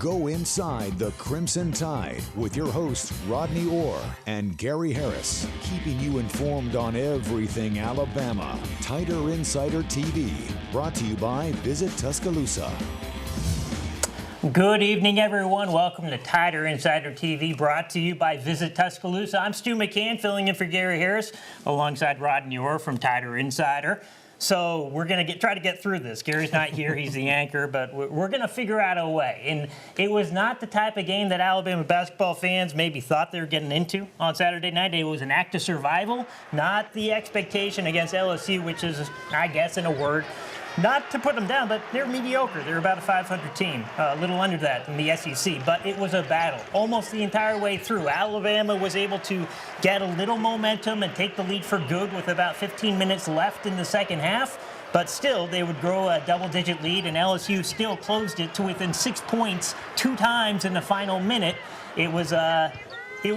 Go inside the Crimson Tide with your hosts Rodney Orr and Gary Harris, keeping you informed on everything Alabama. Tider Insider TV, brought to you by Visit Tuscaloosa. Good evening, everyone. Welcome to Tider Insider TV, brought to you by Visit Tuscaloosa. I'm Stu McCann, filling in for Gary Harris, alongside Rodney Orr from Tider Insider. So we're going to try to get through this. Gary's not here. He's the anchor, but we're going to figure out a way. And it was not the type of game that Alabama basketball fans maybe thought they were getting into on Saturday night. It was an act of survival, not the expectation against LSU, which is, I guess, in a word, not to put them down, but they're mediocre. They're about a 500 team, a little under that in the SEC. But it was a battle almost the entire way through. Alabama was able to get a little momentum and take the lead for good with about 15 minutes left in the second half. But still, they would grow a double-digit lead, and LSU still closed it to within 6 points 2 times in the final minute. It was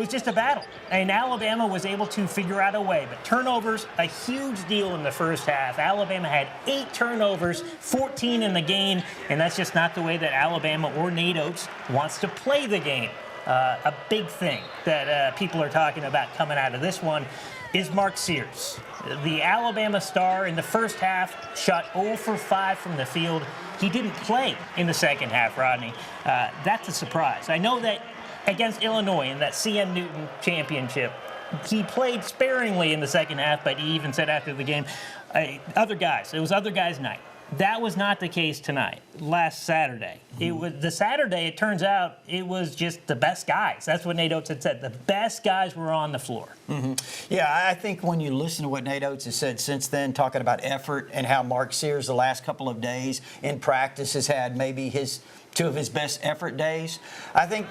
just a battle, and Alabama was able to figure out a way. But turnovers, a huge deal in the first half. Alabama had 8 turnovers, 14 in the game, and that's just not the way that Alabama or Nate Oats wants to play the game. A big thing that people are talking about coming out of this one is Mark Sears. The Alabama star in the first half shot 0 for 5 from the field. He didn't play in the second half, Rodney. That's a surprise. I know that against Illinois in that CM Newton championship, he played sparingly in the second half, but he even said after the game, it was other guys' night. That was not the case tonight, last Saturday. It was the Saturday, it turns out, it was just the best guys. That's what Nate Oats had said. The best guys were on the floor. Yeah, I think when you listen to what Nate Oats has said since then, talking about effort and how Mark Sears the last couple of days in practice has had maybe 2 of his best effort days. I think,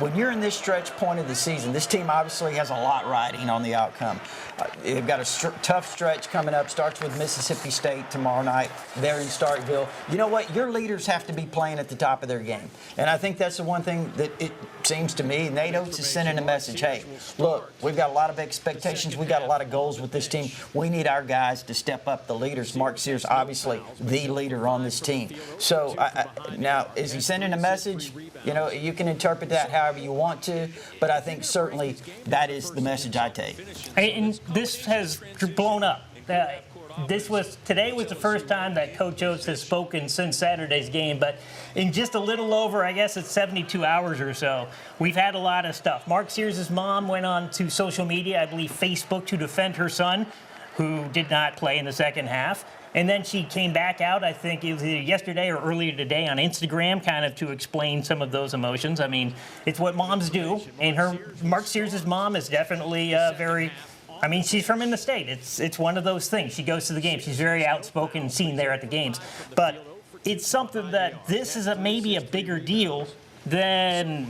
when you're in this stretch point of the season, this team obviously has a lot riding on the outcome. They've got a tough stretch coming up. Starts with Mississippi State tomorrow night. They're in Starkville. You know what? Your leaders have to be playing at the top of their game. And I think that's the one thing that it seems to me, Nate Oats is sending a message. Hey, look, we've got a lot of expectations. We've got a lot of goals with this team. We need our guys to step up, the leaders. Mark Sears, obviously, the leader on this team. So now, is he sending a message? You can interpret that however you want to, but I think certainly that is the message I take. And this has blown up. Today was the first time that Coach Oats has spoken since Saturday's game, but in just a little over, I guess it's 72 hours or so, we've had a lot of stuff. Mark Sears' mom went on to social media, I believe Facebook, to defend her son, who did not play in the second half. And then she came back out, I think it was either yesterday or earlier today on Instagram, kind of to explain some of those emotions. I mean, it's what moms do. And Mark Sears' mom is definitely she's from in the state. It's one of those things. She goes to the games. She's very outspoken, seen there at the games. But it's something that this is maybe a bigger deal than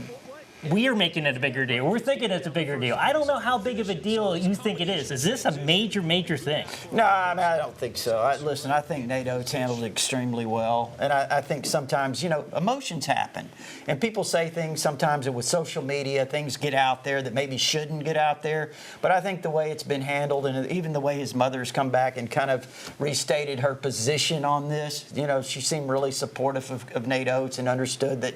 we're making it a bigger deal. We're thinking it's a bigger deal. I don't know how big of a deal you think it is. Is this a major, major thing? No, I don't think so. Listen, I think Nate Oats handled it extremely well. And I think sometimes, emotions happen. And people say things sometimes with social media, things get out there that maybe shouldn't get out there. But I think the way it's been handled, and even the way his mother has come back and kind of restated her position on this, she seemed really supportive of Nate Oats and understood that,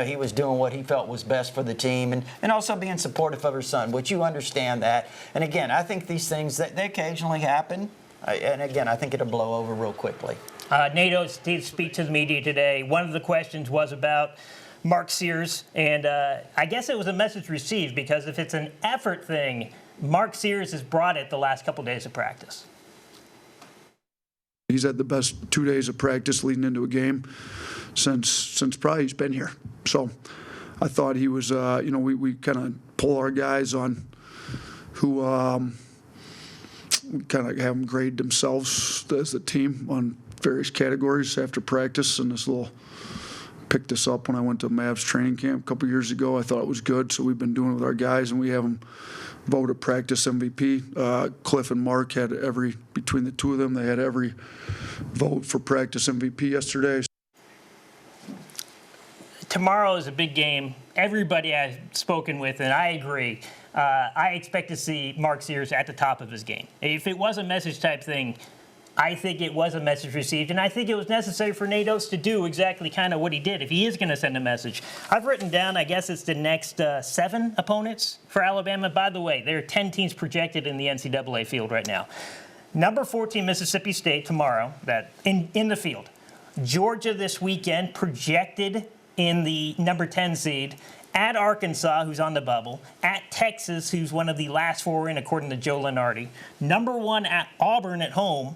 he was doing what he felt was best for the team, and also being supportive of her son, which you understand that. And again, I think these things, they occasionally happen. And again, I think it'll blow over real quickly. Nate Oats did speak to the media today. One of the questions was about Mark Sears, and I guess it was a message received, because if it's an effort thing, Mark Sears has brought it the last couple days of practice. He's had the best 2 days of practice leading into a game since probably he's been here. So I thought he was, we kind of pull our guys on who kind of have them grade themselves as a team on various categories after practice. And picked this up when I went to Mavs training camp a couple years ago. I thought it was good, so we've been doing it with our guys, and we have them voted practice MVP. Cliff and Mark had between the two of them, they had every vote for practice MVP yesterday. Tomorrow is a big game. Everybody I've spoken with, and I agree, I expect to see Mark Sears at the top of his game. If it was a message type thing, I think it was a message received, and I think it was necessary for Nate Oats to do exactly kind of what he did if he is going to send a message. I've written down, I guess it's the next 7 opponents for Alabama. By the way, there are 10 teams projected in the NCAA field right now. Number 14, Mississippi State tomorrow, that in the field. Georgia this weekend, projected in the number 10 seed. At Arkansas, who's on the bubble. At Texas, who's one of the last 4 in, according to Joe Lunardi. Number 1 at Auburn at home.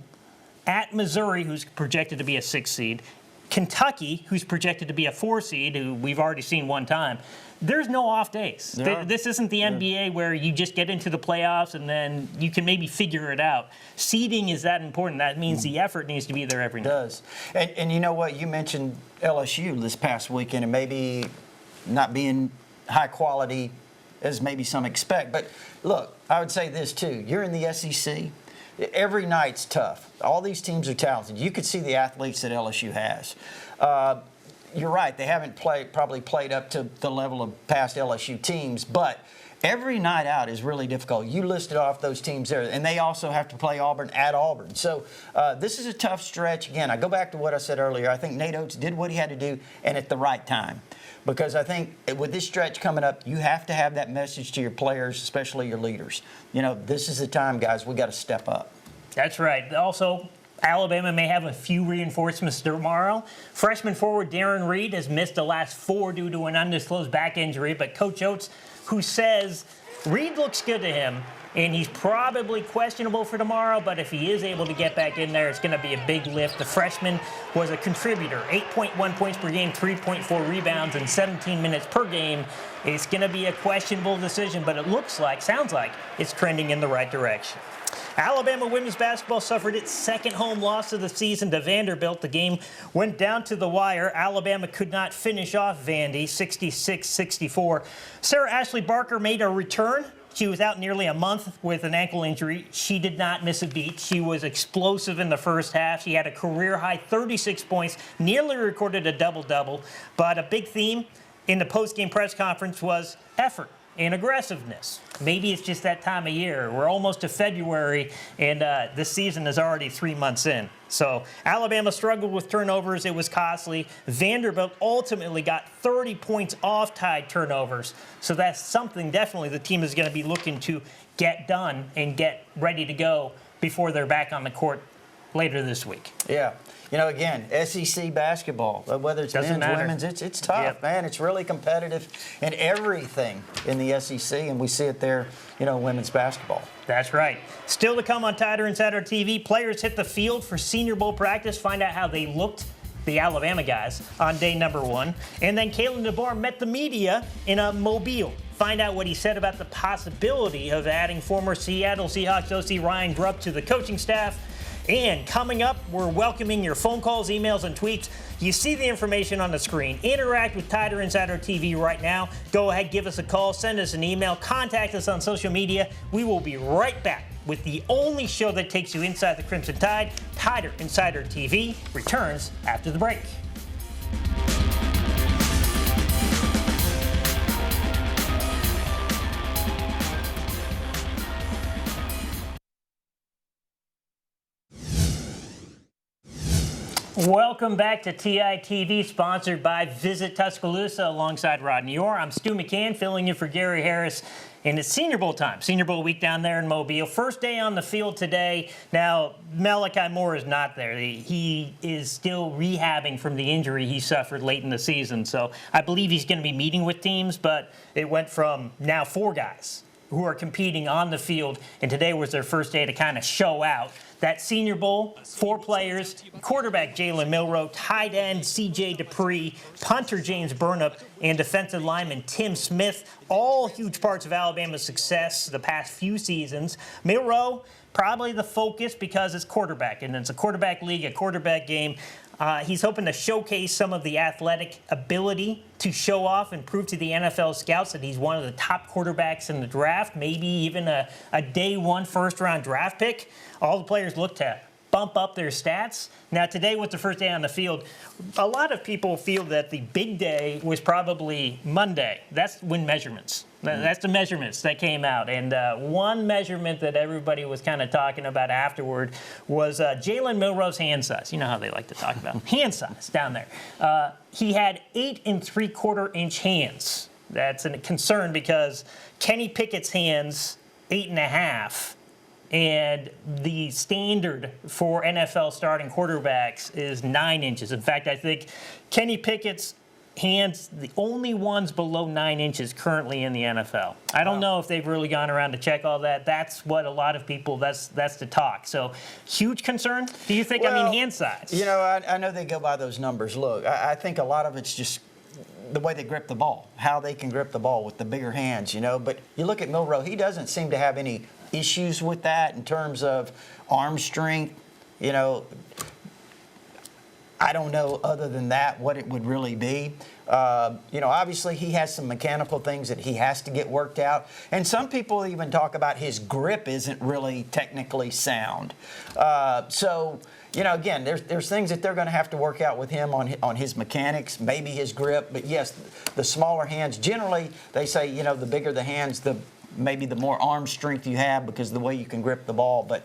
At Missouri, who's projected to be a 6 seed. Kentucky, who's projected to be a 4 seed, who we've already seen one time. There's no off days. Yeah. This isn't the NBA where you just get into the playoffs and then you can maybe figure it out. Seeding is that important. That means the effort needs to be there every night. It does. And you know what? You mentioned LSU this past weekend and maybe not being high quality as maybe some expect. But look, I would say this too. You're in the SEC. Every night's tough. All these teams are talented. You could see the athletes that LSU has. You're right. They haven't probably played up to the level of past LSU teams, but every night out is really difficult. You listed off those teams there, and they also have to play Auburn at Auburn. So this is a tough stretch. Again, I go back to what I said earlier. I think Nate Oats did what he had to do and at the right time. Because I think with this stretch coming up, you have to have that message to your players, especially your leaders. You know, this is the time, guys, we got to step up. That's right. Also, Alabama may have a few reinforcements tomorrow. Freshman forward Derrion Reid has missed the last 4 due to an undisclosed back injury, but Coach Oats, who says Reid looks good to him, and he's probably questionable for tomorrow, but if he is able to get back in there, it's going to be a big lift. The freshman was a contributor, 8.1 points per game, 3.4 rebounds, and 17 minutes per game. It's going to be a questionable decision, but it sounds like it's trending in the right direction. Alabama women's basketball suffered its second home loss of the season to Vanderbilt. The game went down to the wire. Alabama could not finish off Vandy, 66-64. Sarah Ashley Barker made a return. She was out nearly a month with an ankle injury. She did not miss a beat. She was explosive in the first half. She had a career-high 36 points, nearly recorded a double-double. But a big theme in the post-game press conference was effort and aggressiveness. Maybe it's just that time of year. We're almost to February, and this season is already 3 months in. So Alabama struggled with turnovers. It was costly. Vanderbilt ultimately got 30 points off tied turnovers. So that's something definitely the team is going to be looking to get done and get ready to go before they're back on the court later this week. Yeah. You know, again, SEC basketball, whether it's men's, women's, it's tough, man. It's really competitive in everything in the SEC, and we see it there, you know, women's basketball. That's right. Still to come on Tider Insider TV, players hit the field for Senior Bowl practice, find out how they looked, the Alabama guys, on day number 1. And then Kalen DeBoer met the media in a Mobile. Find out what he said about the possibility of adding former Seattle Seahawks OC Ryan Grubb to the coaching staff. And coming up, we're welcoming your phone calls, emails, and tweets. You see the information on the screen. Interact with Tider Insider TV right now. Go ahead, give us a call, send us an email, contact us on social media. We will be right back with the only show that takes you inside the Crimson Tide. Tider Insider TV returns after the break. Welcome back to TITV, sponsored by Visit Tuscaloosa alongside Rodney Orr. I'm Stu McCann, filling in for Gary Harris, and it's Senior Bowl time. Senior Bowl week down there in Mobile. First day on the field today. Now, Malachi Moore is not there. He is still rehabbing from the injury he suffered late in the season. So I believe he's going to be meeting with teams, but it went from now 4 guys who are competing on the field, and today was their first day to kind of show out. That Senior Bowl, 4 players, quarterback Jalen Milroe, tight end C.J. Dupree, punter James Burnip, and defensive lineman Tim Smith, all huge parts of Alabama's success the past few seasons. Milroe, probably the focus because it's quarterback, and it's a quarterback league, a quarterback game. He's hoping to showcase some of the athletic ability to show off and prove to the NFL scouts that he's one of the top quarterbacks in the draft, maybe even a day 1 first-round draft pick. All the players look to bump up their stats. Now, today was the first day on the field. A lot of people feel that the big day was probably Monday. That's win measurements. That's the measurements that came out. And one measurement that everybody was kind of talking about afterward was Jalen Milroe's hand size. You know how they like to talk about hand size down there. He had 8 3/4-inch hands. That's a concern because Kenny Pickett's hands, 8.5. And the standard for NFL starting quarterbacks is 9 inches. In fact, I think Kenny Pickett's hands, the only ones below 9 inches currently in the NFL. I don't know if they've really gone around to check all that. That's what a lot of people, that's the talk. So, huge concern, do you think? Well, I mean, hand size. You know, I know they go by those numbers. Look, I think a lot of it's just the way they grip the ball, how they can grip the ball with the bigger hands, you know. But you look at Milroe, he doesn't seem to have any issues with that in terms of arm strength, you know. I don't know other than that what it would really be. You know, obviously he has some mechanical things that he has to get worked out. And some people even talk about his grip isn't really technically sound. So, you know, again, there's things that they're going to have to work out with him on his mechanics, maybe his grip. But, yes, the smaller hands, generally they say, you know, the bigger the hands, maybe the more arm strength you have because of the way you can grip the ball. But,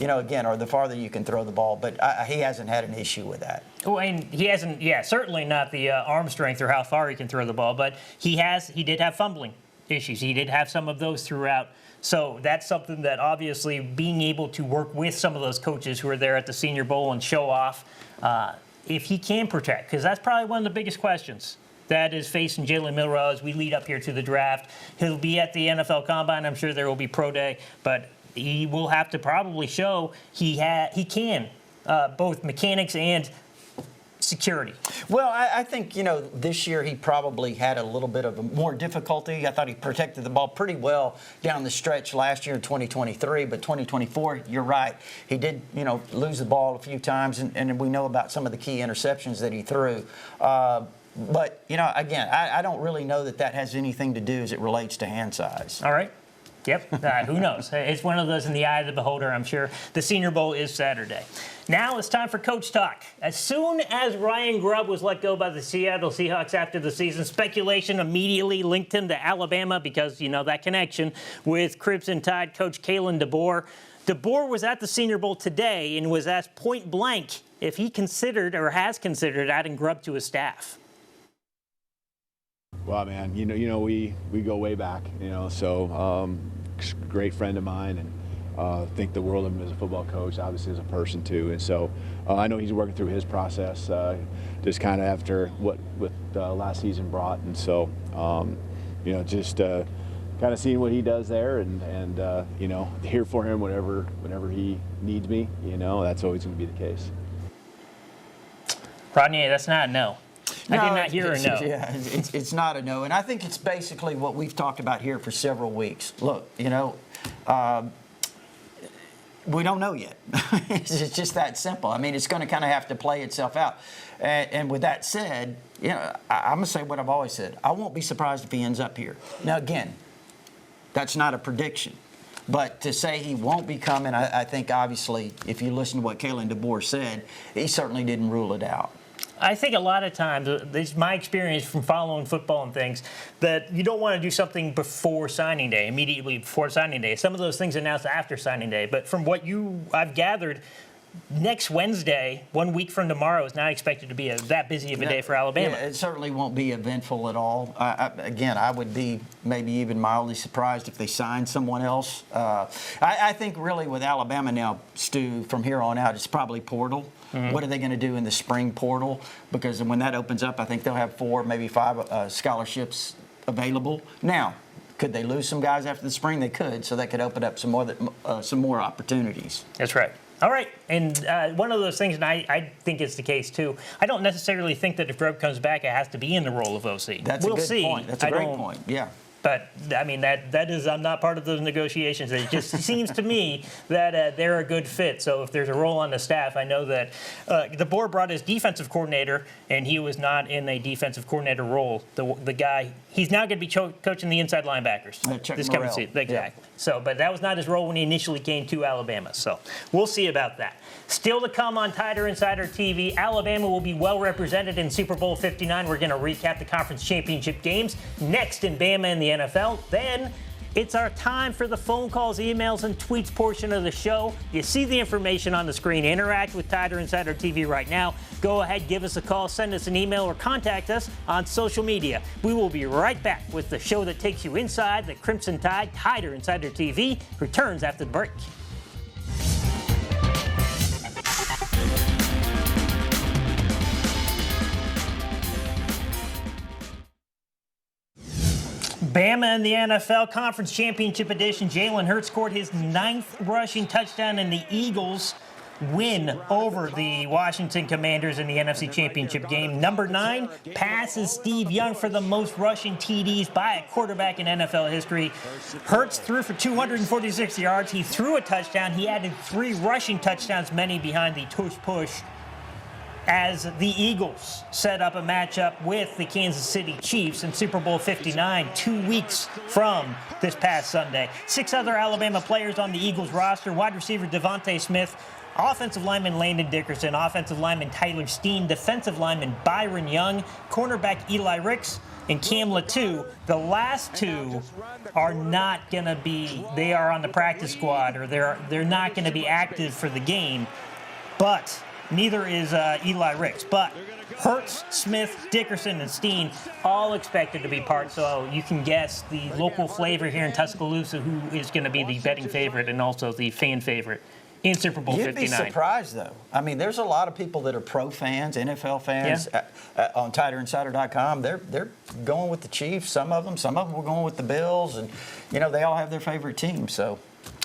you know, again, or the farther you can throw the ball. But he hasn't had an issue with that. Well, and he hasn't, certainly not the arm strength or how far he can throw the ball. But he did have fumbling issues. He did have some of those throughout. So that's something that obviously being able to work with some of those coaches who are there at the Senior Bowl and show off if he can protect, because that's probably one of the biggest questions that is facing Jalen Milroe as we lead up here to the draft. He'll be at the NFL Combine. I'm sure there will be Pro Day, but he will have to probably show he can both mechanics and security. Well, I think, you know, this year he probably had a little bit of more difficulty. I thought he protected the ball pretty well down the stretch last year in 2023, but 2024, you're right. He did, you know, lose the ball a few times, and we know about some of the key interceptions that he threw. But, you know, again, I don't really know that has anything to do as it relates to hand size. All right. Yep. Who knows? It's one of those in the eye of the beholder, I'm sure. The Senior Bowl is Saturday. Now it's time for Coach Talk. As soon as Ryan Grubb was let go by the Seattle Seahawks after the season, speculation immediately linked him to Alabama because, you know, that connection with Crimson Tide coach Kalen DeBoer. DeBoer was at the Senior Bowl today and was asked point blank if he considered or has considered adding Grubb to his staff. Well, man, you know, we go way back, you know, so great friend of mine, and think the world of him as a football coach, obviously as a person too. And so I know he's working through his process, just kind of after what last season brought. And so, you know, just kind of seeing what he does there, and you know, here for him whenever he needs me. You know, that's always going to be the case. Rodney, that's not a no. I did not hear a no. Yeah, it's not a no. And I think it's basically what we've talked about here for several weeks. Look, you know, we don't know yet. It's just that simple. I mean, it's going to kind of have to play itself out. And with that said, you know, I'm going to say what I've always said. I won't be surprised if he ends up here. Now, again, that's not a prediction. But to say he won't be coming, I think obviously, if you listen to what Kalen DeBoer said, he certainly didn't rule it out. I think a lot of times, this is my experience from following football and things, that you don't want to do something before signing day, immediately before signing day. Some of those things announced after signing day. But from what I've gathered, next Wednesday, 1 week from tomorrow, is not expected to be that busy of a day for Alabama. Yeah, it certainly won't be eventful at all. Again, I would be maybe even mildly surprised if they signed someone else. I think really with Alabama now, Stu, from here on out, it's probably portal. Mm-hmm. What are they going to do in the spring portal? Because when that opens up, I think they'll have 4, maybe 5 scholarships available. Now, could they lose some guys after the spring? They could, so that could open up some more opportunities. That's right. All right, and one of those things, and I think it's the case too, I don't necessarily think that if Grubb comes back, it has to be in the role of OC. We'll see. Point. That's a great point, yeah. But, I mean, that is, I'm not part of those negotiations. It just seems to me that they're a good fit. So if there's a role on the staff, I know that DeBoer brought his defensive coordinator, and he was not in a defensive coordinator role. The guy, he's now going to be coaching the inside linebackers this coming season. Exactly. Yeah. So, but that was not his role when he initially came to Alabama. So we'll see about that. Still to come on Tider Insider TV, Alabama will be well represented in Super Bowl 59. We're going to recap the conference championship games next in Bama and the NFL. Then it's our time for the phone calls, emails, and tweets portion of the show. You see the information on the screen. Interact with Tider Insider TV right now. Go ahead, give us a call, send us an email, or contact us on social media. We will be right back with the show that takes you inside the Crimson Tide. Tider Insider TV returns after the break. Bama in the NFL Conference Championship Edition. Jalen Hurts scored his 9th rushing touchdown, and the Eagles win over the Washington Commanders in the NFC Championship game. Number 9 passes Steve Young for the most rushing TDs by a quarterback in NFL history. Hurts threw for 246 yards. He threw a touchdown. He added 3 rushing touchdowns, many behind the tush-push, as the Eagles set up a matchup with the Kansas City Chiefs in Super Bowl 59, 2 weeks from this past Sunday. 6 other Alabama players on the Eagles roster: wide receiver Devontae Smith, offensive lineman Landon Dickerson, offensive lineman Tyler Steen, defensive lineman Byron Young, cornerback Eli Ricks, and Cam Latu. The last 2 are not going to be, they are on the practice squad, or they're not going to be active for the game, but neither is Eli Ricks. But Hurts, Smith, Dickerson, and Steen all expected to be part, so you can guess the local flavor here in Tuscaloosa who is going to be the betting favorite and also the fan favorite in Super Bowl 59. You'd be surprised, though. I mean, there's a lot of people that are pro fans, NFL fans, on TiderInsider.com. They're going with the Chiefs, some of them were going with the Bills, and, they all have their favorite team, so.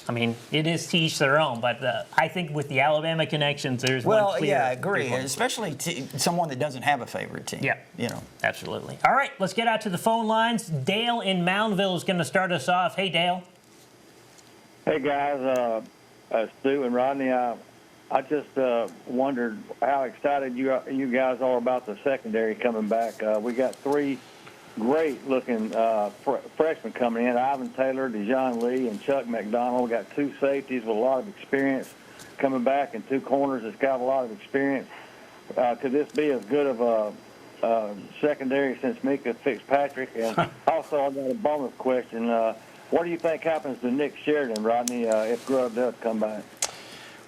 I mean, it is to each their own, but I think with the Alabama connections, there's one clear. Well, yeah, I agree, especially someone that doesn't have a favorite team. Yeah, absolutely. All right, let's get out to the phone lines. Dale in Moundville is going to start us off. Hey, Dale. Hey, guys. Stu and Rodney, I just wondered how excited you guys are about the secondary coming back. We got 3 great-looking freshmen coming in: Ivan Taylor, Dejon Lee, and Chuck McDonald. We got 2 safeties with a lot of experience coming back, and 2 corners that's got a lot of experience. Could this be as good of a secondary since Mika Fitzpatrick? And also, I got a bonus question. What do you think happens to Nick Sheridan, Rodney, if Grubb does come back?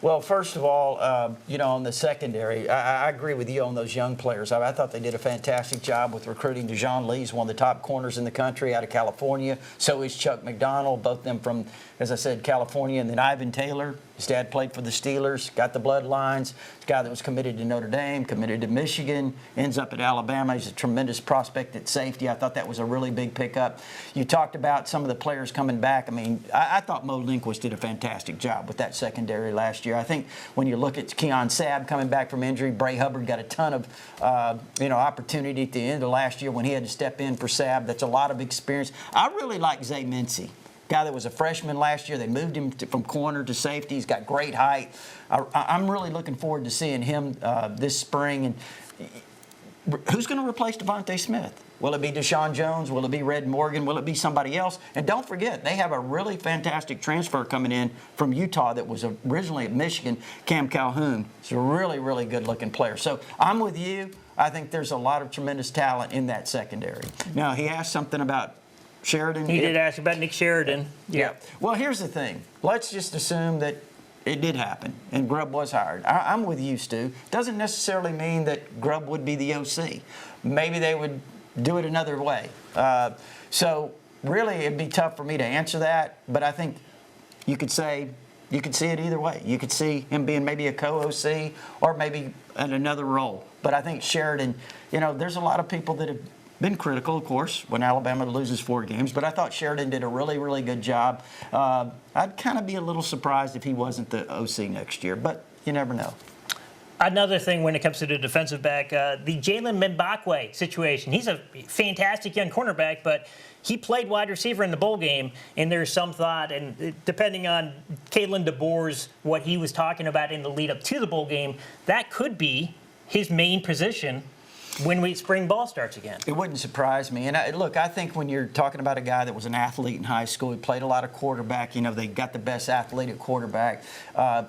Well, first of all, on the secondary, I agree with you on those young players. I thought they did a fantastic job with recruiting. Dejon Lee is one of the top corners in the country out of California. So is Chuck McDonald, both of them from, as I said, California. And then Ivan Taylor, his dad played for the Steelers, got the bloodlines. He's a guy that was committed to Notre Dame, committed to Michigan, ends up at Alabama. He's a tremendous prospect at safety. I thought that was a really big pickup. You talked about some of the players coming back. I mean, I thought Mo Lindquist did a fantastic job with that secondary last year. I think when you look at Keon Sabb coming back from injury, Bray Hubbard got a ton of opportunity at the end of last year when he had to step in for Sabb. That's a lot of experience. I really like Zay Mincy, guy that was a freshman last year. They moved him from corner to safety. He's got great height. I'm really looking forward to seeing him this spring. And who's going to replace Devontae Smith? Will it be Deshaun Jones? Will it be Red Morgan? Will it be somebody else? And don't forget, they have a really fantastic transfer coming in from Utah that was originally at Michigan, Cam Calhoun. He's a really, really good-looking player. So I'm with you. I think there's a lot of tremendous talent in that secondary. Now, he asked something about Sheridan. He did ask about Nick Sheridan. Yeah. Well, here's the thing. Let's just assume that it did happen and Grubb was hired. I'm with you, Stu. Doesn't necessarily mean that Grubb would be the OC. Maybe they would do it another way. So really, it'd be tough for me to answer that, but I think you could see it either way. You could see him being maybe a co-OC or maybe in another role. But I think Sheridan, there's a lot of people that have been critical, of course, when Alabama loses 4 games, but I thought Sheridan did a really, really good job. I'd kind of be a little surprised if he wasn't the OC next year, but you never know. Another thing when it comes to the defensive back, the Jalen Mbakwe situation. He's a fantastic young cornerback, but he played wide receiver in the bowl game, and there's some thought, and depending on Kalen DeBoer's, what he was talking about in the lead up to the bowl game, that could be his main position when spring ball starts again. It wouldn't surprise me. And I think when you're talking about a guy that was an athlete in high school, he played a lot of quarterback. They got the best athlete at quarterback.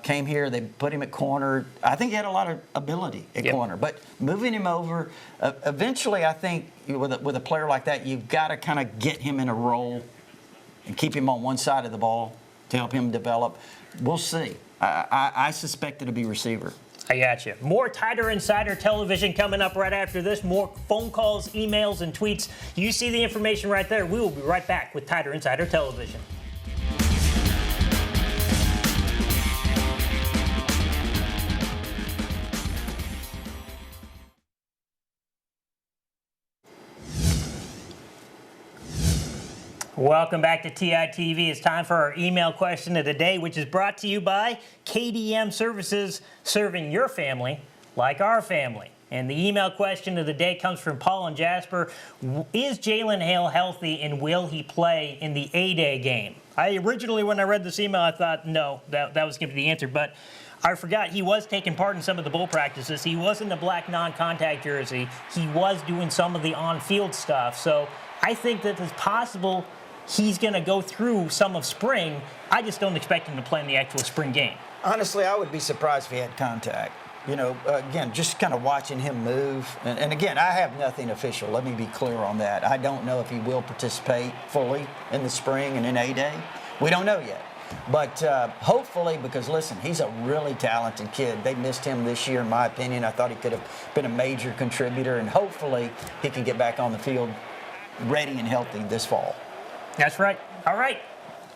Came here, they put him at corner. I think he had a lot of ability at corner. But moving him over, eventually, I think with a player like that, you've got to kind of get him in a role and keep him on one side of the ball to help him develop. We'll see. I suspect it'll be receiver. I got you. More Tighter Insider Television coming up right after this. More phone calls, emails, and tweets. You see the information right there. We will be right back with Tighter Insider Television. Welcome back to TITV. It's time for our email question of the day, which is brought to you by KDM Services, serving your family like our family. And the email question of the day comes from Paul and Jasper. Is Jalen Hale healthy, and will he play in the A-Day game? Originally, when I read this email, I thought, no, that was going to be the answer. But I forgot he was taking part in some of the bowl practices. He was in the black non-contact jersey. He was doing some of the on-field stuff. So I think that it's possible he's going to go through some of spring. I just don't expect him to play in the actual spring game. Honestly, I would be surprised if he had contact. Again, just kind of watching him move. And again, I have nothing official. Let me be clear on that. I don't know if he will participate fully in the spring and in A-Day. We don't know yet. But hopefully, because, listen, he's a really talented kid. They missed him this year, in my opinion. I thought he could have been a major contributor. And hopefully, he can get back on the field ready and healthy this fall. That's right. All right.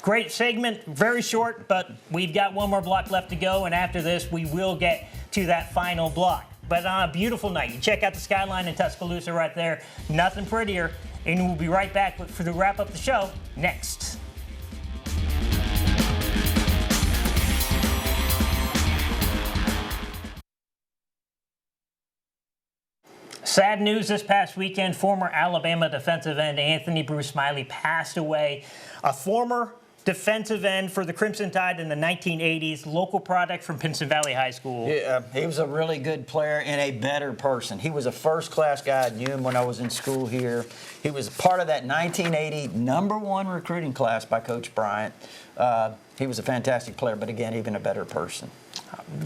Great segment. Very short, but we've got one more block left to go. And after this, we will get to that final block. But on a beautiful night, you check out the skyline in Tuscaloosa right there. Nothing prettier. And we'll be right back to wrap up the show next. Sad news this past weekend. Former Alabama defensive end Anthony Bruce Smiley passed away. A former defensive end for the Crimson Tide in the 1980s, local product from Pinson Valley High School. Yeah, he was a really good player and a better person. He was a first-class guy. I knew him when I was in school here. He was part of that 1980 #1 recruiting class by Coach Bryant. He was a fantastic player, but again, even a better person.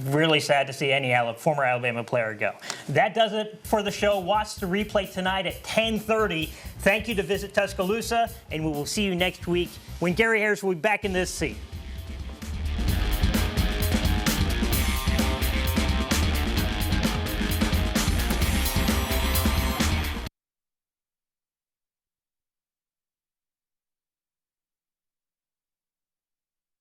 Really sad to see any former Alabama player go. That does it for the show. Watch the replay tonight at 10:30. Thank you to Visit Tuscaloosa, and we will see you next week when Gary Harris will be back in this seat.